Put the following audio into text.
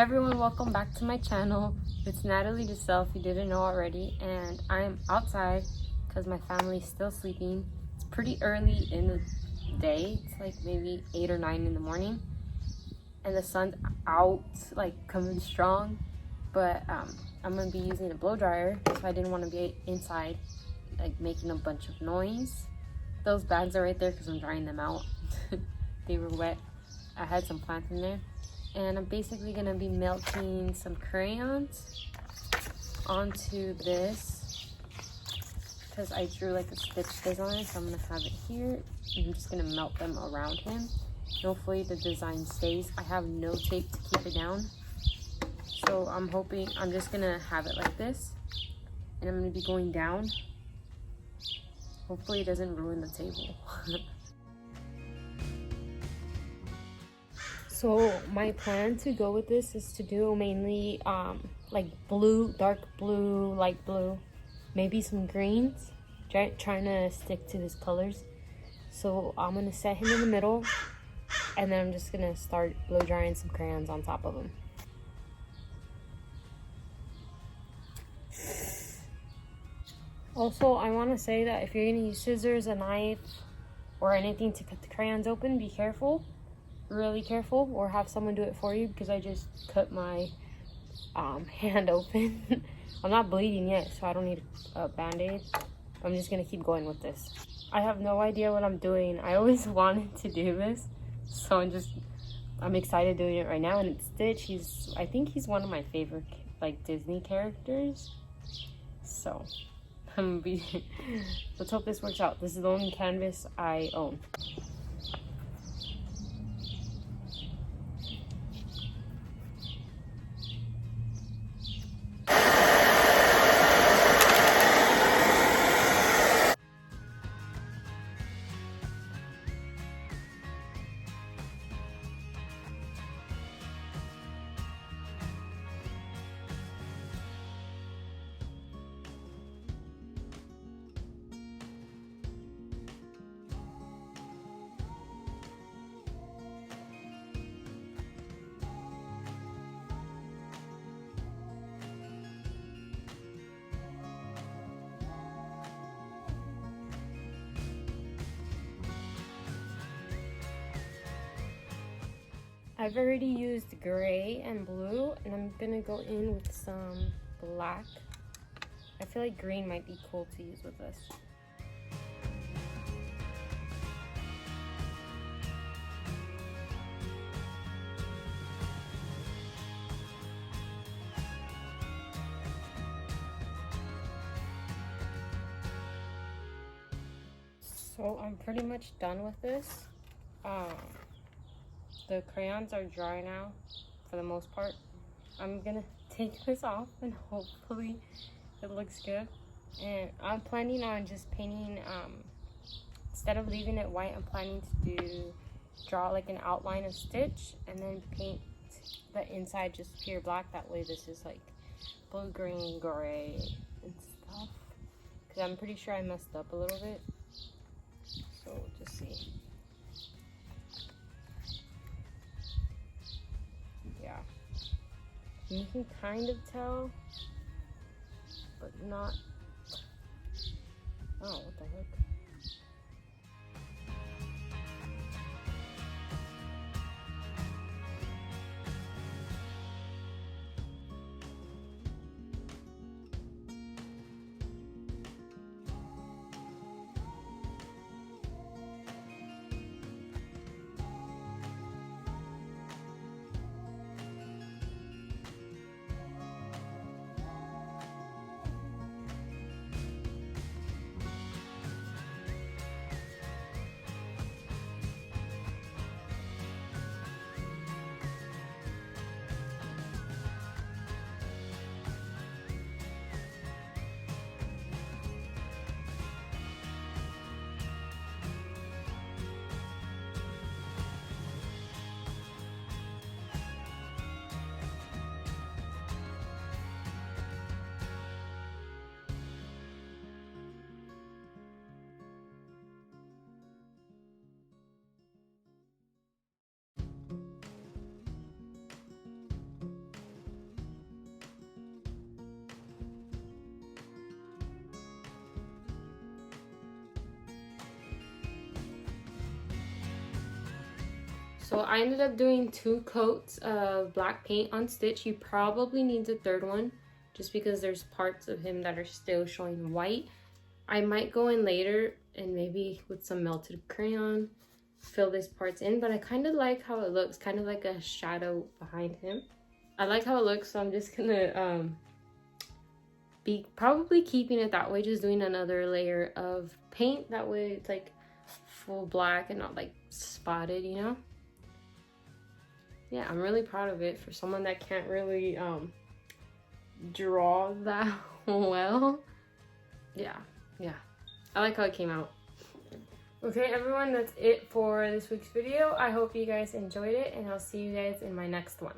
Hi everyone, welcome back to my channel. It's NatalieGisselle if you didn't know already, and I am outside because my family's still sleeping. It's pretty early in the day. It's like maybe 8 or 9 in the morning, and the sun's out, like coming strong. But I'm gonna be using a blow dryer, so I didn't want to be inside like making a bunch of noise. Those bags are right there because I'm drying them out. They were wet. I had some plants in there. And I'm basically gonna be melting some crayons onto this because I drew like a stitch design, so I'm gonna have it here. And I'm just gonna melt them around him. And hopefully the design stays. I have no tape to keep it down, so I'm hoping I'm just gonna have it like this, and I'm gonna be going down. Hopefully it doesn't ruin the table. So my plan to go with this is to do mainly like blue, dark blue, light blue, maybe some greens, trying to stick to these colors. So I'm gonna set him in the middle, and then I'm just gonna start blow drying some crayons on top of him. Also, I want to say that if you're gonna use scissors, a knife, or anything to cut the crayons open, be careful. Really careful, or have someone do it for you, because I just cut my hand open. I'm not bleeding yet, so I don't need a band-aid. I'm just gonna keep going with this. I have no idea what I'm doing. I always wanted to do this, so I'm excited doing it right now. And it's Stitch. I think he's one of my favorite like Disney characters, so I'm gonna be let's hope this works out. This is the only canvas I own. I've already used gray and blue, and I'm gonna go in with some black. I feel like green might be cool to use with this. So I'm pretty much done with this. The crayons are dry now, for the most part. I'm gonna take this off and hopefully it looks good. And I'm planning on just painting, instead of leaving it white, I'm planning to draw like an outline of Stitch and then paint the inside just pure black. That way this is like blue, green, gray and stuff. Because I'm pretty sure I messed up a little bit. So we'll just see. Yeah, you can kind of tell, but not. Oh, what the heck? So I ended up doing 2 coats of black paint on Stitch. He probably needs a 3rd one just because there's parts of him that are still showing white. I might go in later and maybe with some melted crayon fill these parts in, but I kind of like how it looks, kind of like a shadow behind him. I like how it looks, so I'm just gonna be probably keeping it that way, just doing another layer of paint. That way it's like full black and not like spotted, you know? Yeah, I'm really proud of it for someone that can't really draw that well. Yeah, I like how it came out. Okay, everyone, that's it for this week's video. I hope you guys enjoyed it, and I'll see you guys in my next one.